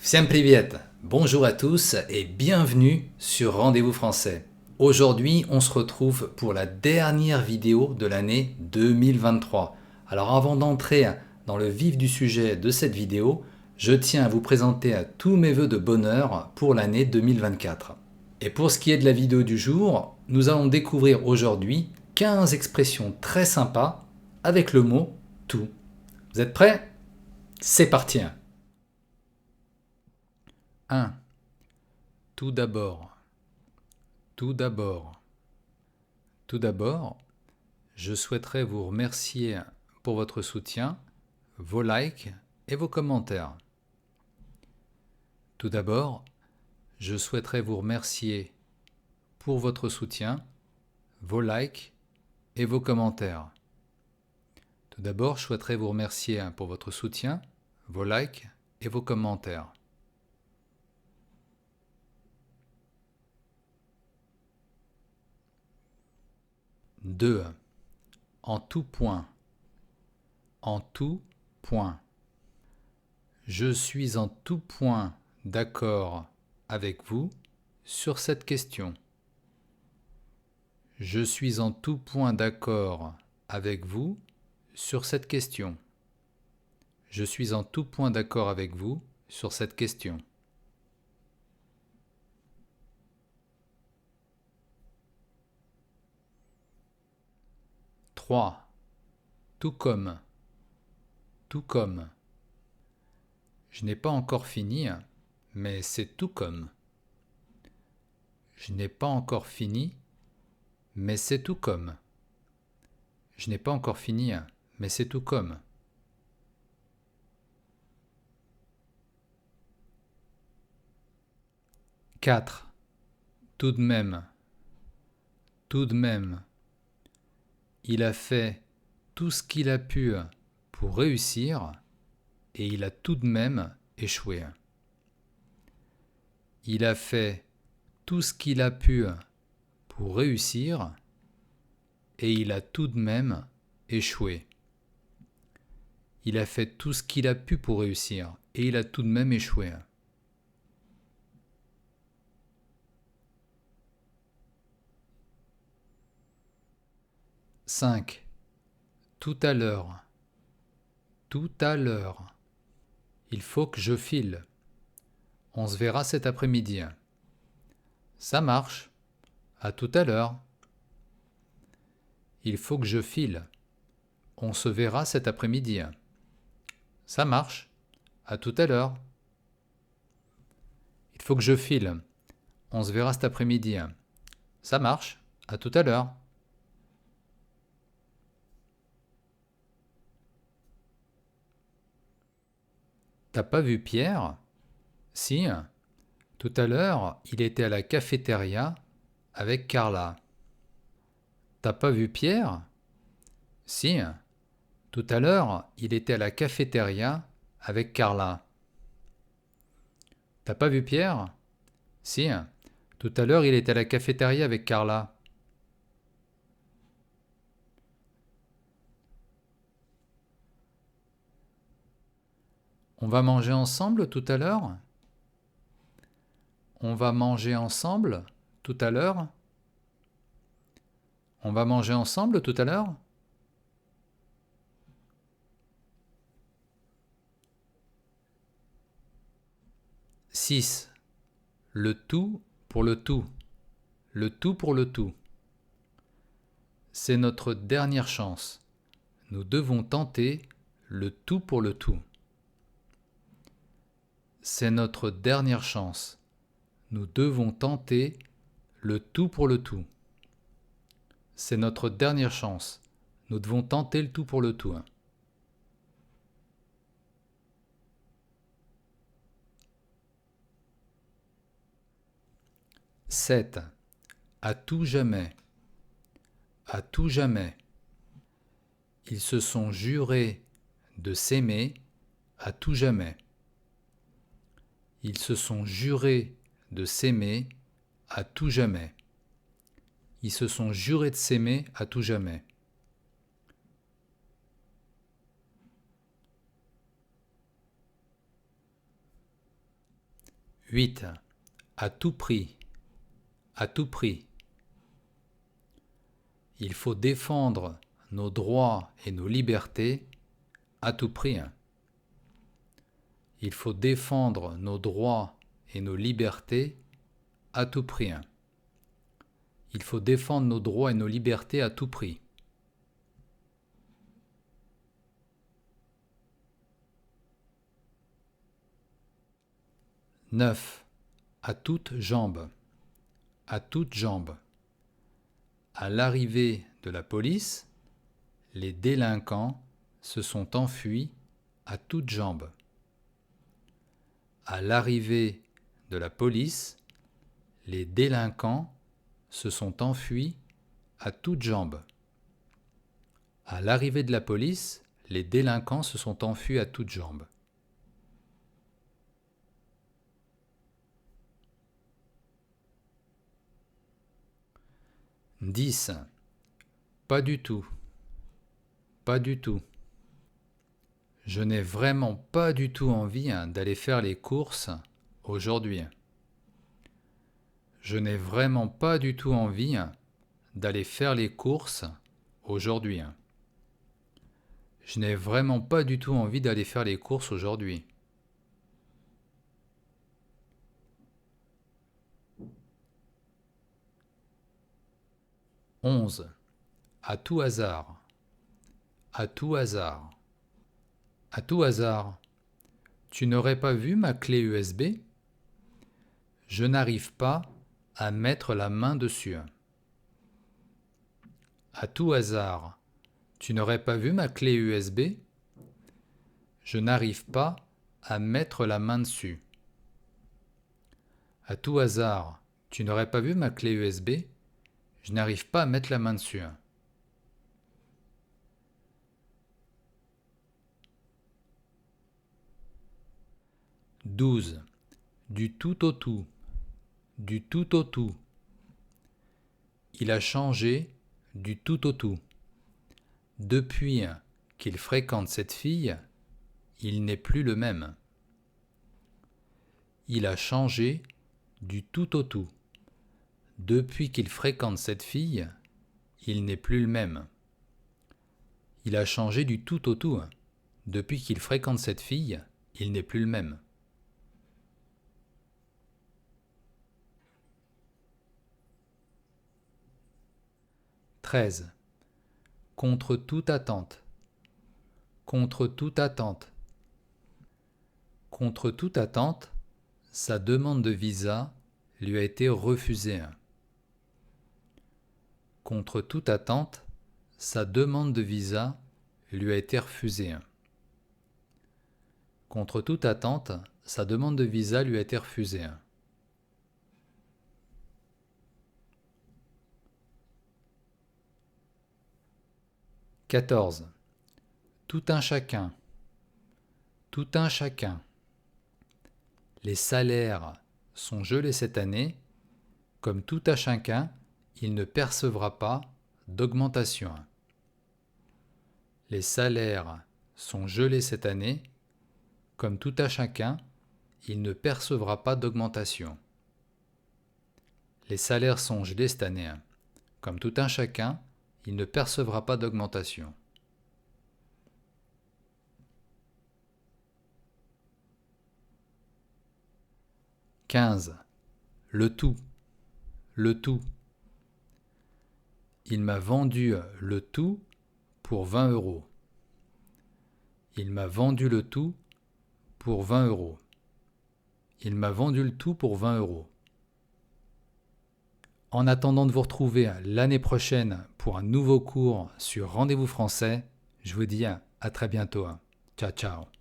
Всем привет! Bonjour à tous et bienvenue sur Rendez-vous Français. Aujourd'hui, on se retrouve pour la dernière vidéo de l'année 2023. Alors avant d'entrer dans le vif du sujet de cette vidéo, je tiens à vous présenter tous mes vœux de bonheur pour l'année 2024. Et pour ce qui est de la vidéo du jour, nous allons découvrir aujourd'hui 15 expressions très sympas avec le mot tout. Vous êtes prêts? C'est parti! 1. Tout d'abord. Tout d'abord. Tout d'abord, je souhaiterais vous remercier pour votre soutien, vos likes et vos commentaires. Tout d'abord, je souhaiterais vous remercier pour votre soutien, vos likes et vos commentaires. Tout d'abord, je souhaiterais vous remercier pour votre soutien, vos likes et vos commentaires. 2. En tout point. En tout point. Je suis en tout point d'accord avec vous sur cette question. Je suis en tout point d'accord avec vous sur cette question. Je suis en tout point d'accord avec vous sur cette question. 3. Tout comme. Tout comme. Je n'ai pas encore fini, mais c'est tout comme. Je n'ai pas encore fini, mais c'est tout comme. Je n'ai pas encore fini, mais c'est tout comme. 4. Tout de même. Tout de même. Il a fait tout ce qu'il a pu pour réussir et il a tout de même échoué. Il a fait tout ce qu'il a pu pour réussir et il a tout de même échoué. Il a fait tout ce qu'il a pu pour réussir et il a tout de même échoué. 5. Tout à l'heure. Tout à l'heure. Il faut que je file. On se verra cet après-midi. Ça marche. À tout à l'heure. Il faut que je file. On se verra cet après-midi. Ça marche. À tout à l'heure. Il faut que je file. On se verra cet après-midi. Ça marche. À tout à l'heure. T'as pas vu Pierre? Si. Tout à l'heure, il était à la cafétéria avec Carla. T'as pas vu Pierre? Si. Tout à l'heure, il était à la cafétéria avec Carla. T'as pas vu Pierre? Si. Tout à l'heure, il était à la cafétéria avec Carla. On va manger ensemble tout à l'heure? On va manger ensemble tout à l'heure? On va manger ensemble tout à l'heure? 6. Le tout pour le tout. Le tout pour le tout. C'est notre dernière chance. Nous devons tenter le tout pour le tout. C'est notre dernière chance. Nous devons tenter le tout pour le tout. C'est notre dernière chance. Nous devons tenter le tout pour le tout. 7. À tout jamais. À tout jamais. Ils se sont jurés de s'aimer à tout jamais. Ils se sont jurés de s'aimer à tout jamais. Ils se sont jurés de s'aimer à tout jamais. 8. À tout prix. À tout prix. Il faut défendre nos droits et nos libertés à tout prix. Il faut défendre nos droits et nos libertés à tout prix. Il faut défendre nos droits et nos libertés à tout prix. 9. À toutes jambes. À toutes jambes. À l'arrivée de la police, les délinquants se sont enfuis à toutes jambes. À l'arrivée de la police, les délinquants se sont enfuis à toutes jambes. À l'arrivée de la police, les délinquants se sont enfuis à toutes jambes. 10. Pas du tout. Pas du tout. Je n'ai vraiment pas du tout envie d'aller faire les courses aujourd'hui. Je n'ai vraiment pas du tout envie d'aller faire les courses aujourd'hui. Je n'ai vraiment pas du tout envie d'aller faire les courses aujourd'hui. 11. À tout hasard. À tout hasard. À tout hasard. Tu n'aurais pas vu ma clé USB? Je n'arrive pas à mettre la main dessus. À tout hasard. Tu n'aurais pas vu ma clé USB? Je n'arrive pas à mettre la main dessus. À tout hasard. Tu n'aurais pas vu ma clé USB? Je n'arrive pas à mettre la main dessus. 12. Du tout au tout. Du tout au tout. Il a changé du tout au tout. Depuis qu'il fréquente cette fille, il n'est plus le même. Il a changé du tout au tout. Depuis qu'il fréquente cette fille, il n'est plus le même. Il a changé du tout au tout. Depuis qu'il fréquente cette fille, il n'est plus le même. 13. Contre toute attente. Contre toute attente. Contre toute attente, sa demande de visa lui a été refusée. Contre toute attente, sa demande de visa lui a été refusée. Contre toute attente, sa demande de visa lui a été refusée. 14. Tout un chacun. Tout un chacun. Les salaires sont gelés cette année. Comme tout un chacun, il ne percevra pas d'augmentation. Les salaires sont gelés cette année. Comme tout un chacun, il ne percevra pas d'augmentation. Les salaires sont gelés cette année. Comme tout un chacun, il ne percevra pas d'augmentation. 15. Le tout. Le tout. Il m'a vendu le tout pour 20 euros. Il m'a vendu le tout pour 20 euros. Il m'a vendu le tout pour 20 euros. En attendant de vous retrouver l'année prochaine pour un nouveau cours sur Rendez-vous Français, je vous dis à très bientôt. Ciao, ciao.